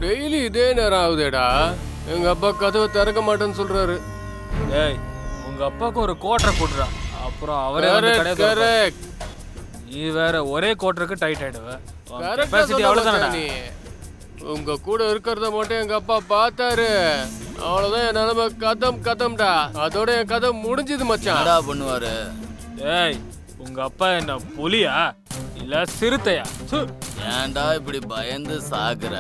Daily இதே நேரம் ஆகுதேடா. எங்க அப்பா கதவை திறக்க மாட்டேன்னு சொல்றாரு. டேய் உங்க அப்பாவுக்கு ஒரு கோட்டரை போட்டுறா, அப்புறம் அவரே வந்து கடையை திறப்பாரு. நீ வேற ஒரே கோட்டருக்கு டைட் ஆயிடுவ. கெபாசிட்டி அவ்வளவுதானடா. நீ உங்க கூட இருக்கிறத மட்டும் எங்க அப்பா பார்த்தாரு, அவ்வளவுதான் என் நிலைமை கதம்டா. அதோட என் கதை முடிஞ்சது மச்சான். என்னடா பண்ணுவாரு? டேய் உங்க அப்பா என்ன புலியா இல்ல சிறுத்தையா? ஏன்டா இப்படி பயந்து சாகுற?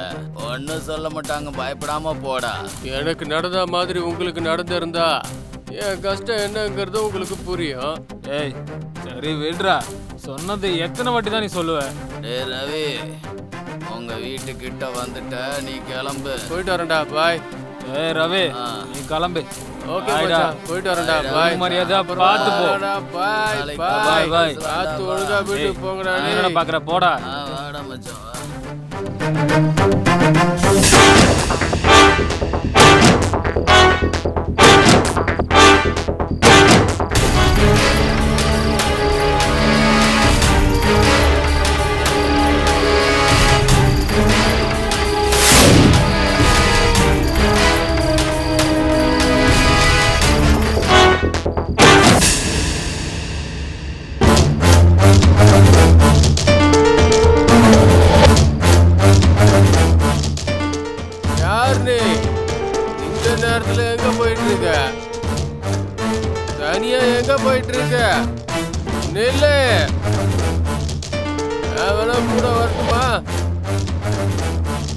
ஒன்னும் சொல்ல மாட்டாங்க, பயப்படாம போடா. எனக்கு நடந்த மாதிரி உங்களுக்கு நடந்திருந்தா என் கஷ்டம் என்னங்கிறது உங்களுக்கு புரியும். ஏய் சரி விடுறா, சொன்னது எத்தனை வாட்டி தான் நீ சொல்லுவ? டேய் ரவி, உங்க வீட்டுக்கிட்ட வந்துட்ட, நீ கிளம்பு. போயிட்டு வரேன்டா, பாய். ஏய் ரவி நீ கிளம்பு. ஓகே மச்சான், போயிட்டு வரேன்டா, பாய். மரியாதை பார்த்து போ. பாய் பாய் பாய். பார்த்து ஒழுங்கா வீட்டுக்கு போங்கடா. நீ என்ன பாக்குற? போடா. வாடா மச்சான். தனியா எங்க போயிட்டு இருக்க? நில்லு, வேணா கூட வரட்டுமா?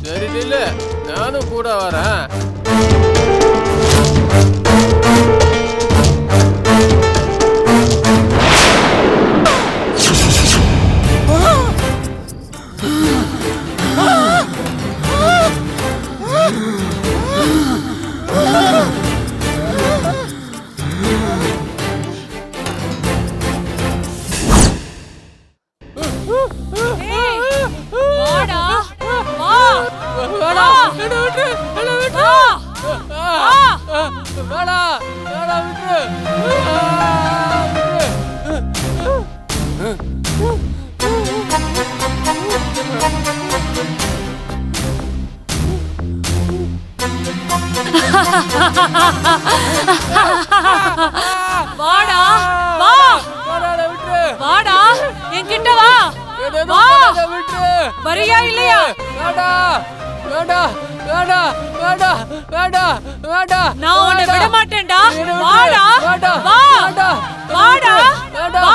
சரி நில்லு, நானும் கூட வரேன். வாடா வா, வாடா என்கிட்ட வா. வா வரியா இல்லையா? நான் உன்னை விட மாட்டேன்டா. வாடா வா, வாடா வா.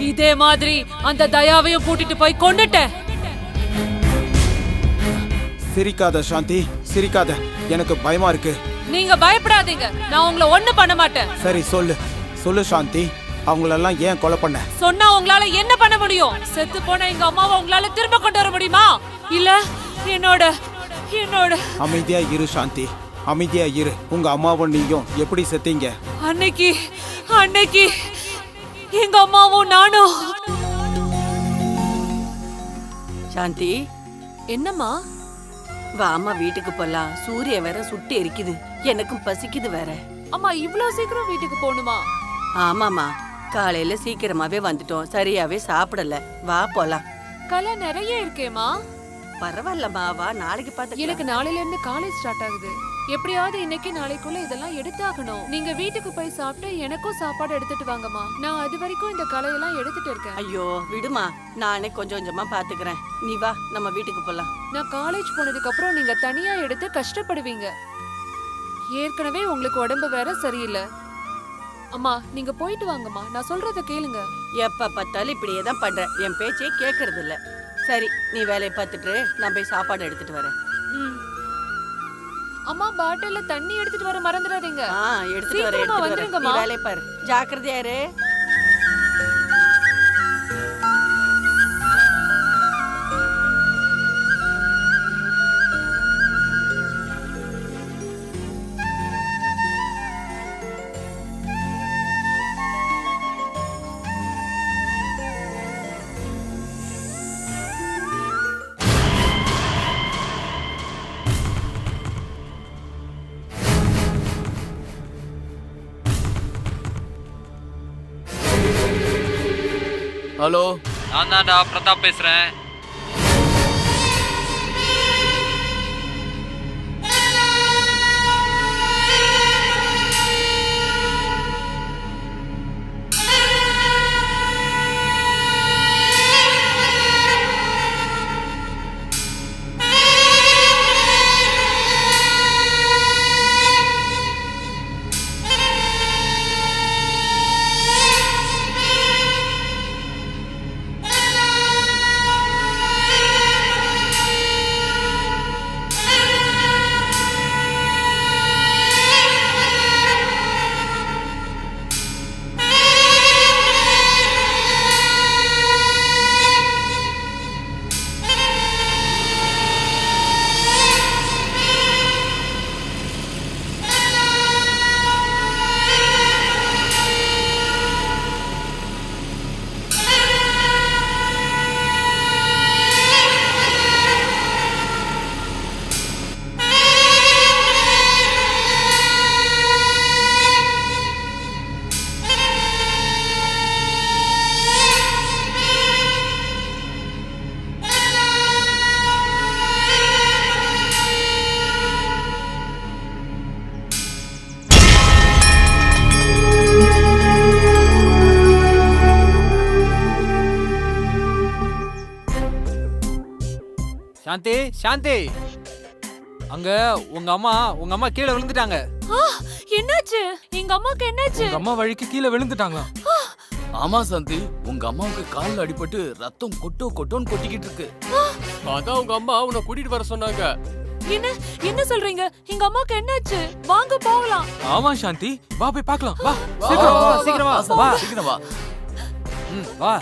இதே மாதிரி அந்த தயாவையும் கூட்டிட்டு போய் கொன்னுட்டேன். சிரிக்காத சாந்தி, சிரிக்காத, எனக்கு பயமா இருக்கு. நீங்க பயப்படாதீங்க, நான் உங்களை ஒண்ணு பண்ண மாட்டேன். சரி சொல்லு, சொல்லு சாந்தி, அவங்களெல்லாம் ஏன் கொலை பண்ண? சொன்னா உங்களால என்ன பண்ண முடியும்? செத்து போன எங்க அம்மாவை உங்களால திரும்ப கொண்டு வர முடியுமா? இல்ல என்னோட அமைதியா இரு சாந்தி, அமைதியா இரு. உங்க அம்மாவும் நீயும் எப்படி செத்தீங்க? அன்னைக்கு எங்க அம்மாவும் நானும். சாந்தி, என்னம்மா? வா அம்மா வீட்டுக்கு போலாம். சூரியன் வேற சுட்டு எரிக்குது, எனக்கும் பசிக்குது வேற. அம்மா இவ்வளவு சீக்கிரம் வீட்டுக்கு போகணுமா? ஆமாமா, காலையில சீக்கிரமாவே வந்துட்டோம், சரியாவே சாப்பிடல. வா போலாம். கலை நிறைய இருக்கேம்மா. பரவாயில்லம்மா, வா நாளைக்கு பார்த்து. எனக்கு நாளையில இருந்து காலேஜ் ஸ்டார்ட் ஆகுது. எப்படியாவது இன்னைக்கு நாளைக்குள்ள இதெல்லாம் எடுத்தாகணும். நீங்க வீட்டுக்கு போய் சாப்பிட்டு எனக்கும் சாப்பாடு எடுத்துட்டு வாங்கம்மா. நான் அது வரைக்கும் இந்த கலையெல்லாம் எடுத்துட்டு இருக்கேன். ஐயோ விடுமா, நானே கொஞ்சம் கொஞ்சமா பாத்துக்கிறேன். நீ வா, நம்ம வீட்டுக்கு போலாம். நான் காலேஜ் போனதுக்கு அப்புறம் நீங்க தனியா எடுத்து கஷ்டப்படுவீங்க. ஏற்கனவே உங்களுக்கு உடம்பு வேற சரியில்லை. அம்மா நீங்க போயிட்டு வாங்கம்மா, நான் சொல்றத கேளுங்க. எப்ப பார்த்தாலும் இப்படியே தான் பண்ற, என் பேச்சே கேக்குறது இல்ல. சரி நீ வேலையை பார்த்துட்டு நான் போய் சாப்பாடு எடுத்துட்டு வரேன். அம்மா பாட்டில்ல தண்ணி எடுத்துட்டு வர மறந்துடாதீங்க. எடுத்துட்டு வரேன். நீ வேலையை பாரு, ஜாக்கிரதையா இரு. ஹலோ, நான் தான்டா பிரதாப் பேசுறேன். சாந்தி, சாந்தி, அங்க உங்க அம்மா கீழே விழுந்துட்டாங்க. என்னாச்சு? எங்க அம்மாக்கு என்னாச்சு? உங்க அம்மா வழிக்கு கீழே விழுந்துட்டாங்களா? ஆமா சாந்தி, உங்க அம்மாவுக்கு கால்ல அடிபட்டு ரத்தம் கொட்டோன்னு கொட்டிக்கிட்டு இருக்கு. அதான் உங்க அம்மா உன்னை கூட்டிட்டு வர சொன்னாங்க. என்ன சொல்றீங்க? எங்க அம்மாக்கு என்னாச்சு? வாங்க போகலாம். ஆமா சாந்தி, வா போய் பார்க்கலாம். வா சீக்கிரம் வா, சீக்கிரம் வா, வா, சீக்கிரம் வா. வா.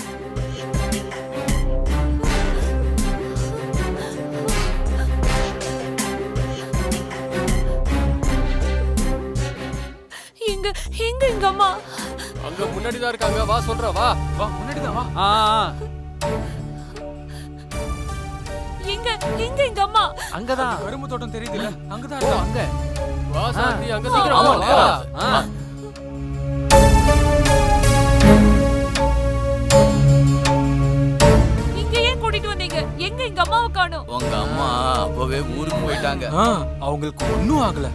எங்க அம்மா? அங்க முன்னாடி தான் இருக்காங்க. வா சொல்றேன். வா வா, முன்னாடி தான் வா. எங்க அம்மா? அங்கதான் கரும்பு தோட்டம் தெரியுதுல, அங்கதான் ஓ, இருக்கா. அங்க. வா சாந்தி, அங்க சீக்கிரம் ஆமா, வா. நேரா. இங்க ஏன் கூட்டிட்டு வந்தீங்க? எங்க அம்மாவை காணோம்? உங்க அம்மா அப்பவே ஊருக்கு போயிட்டாங்க. அவங்களுக்கு ஒண்ணும் ஆகல.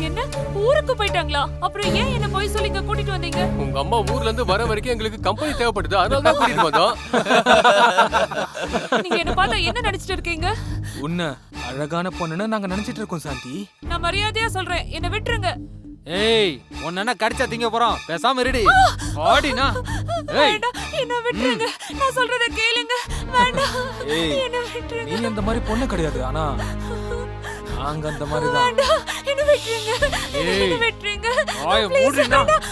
என்ன, ஊருக்கு போயிட்டாங்களா? அப்புறம் ஏன் என்ன போய் சொல்லி இங்க கூட்டிட்டு வந்தீங்க? உங்க அம்மா ஊர்ல இருந்து வர வரைக்கும் எங்களுக்கு கம்பெனி தேவைப்படுது, அதனால தான் கூட்டிட்டு வந்தோம். நீங்க என்ன பார்த்தா என்ன நினைச்சிட்டு இருக்கீங்க? உன்ன அழகான பொண்ணுன்னு நாங்க நினைச்சிட்டு இருக்கோம் சாந்தி. நான் மரியாதையா சொல்றேன், என்ன விட்டுருங்க. ஏய், உன்ன கடிச்சா திங்க போறோம், பேசாம இருடி. ஆடினா. ஏய், வேண்டாம், என்ன விட்டுருங்க. நான் சொல்றத கேளுங்க. வேண்டாம், ஏய், என்ன விட்டுருங்க. நீ அந்த மாதிரி பொண்ணு கிடையாது, ஆனா நாங்க அந்த மாதிரி தான். வேண்டாம், என்ன விட்டுருங்க. என்ன விட்டுருங்க. வாயை Please, மூடுனா. வேண்டாம்.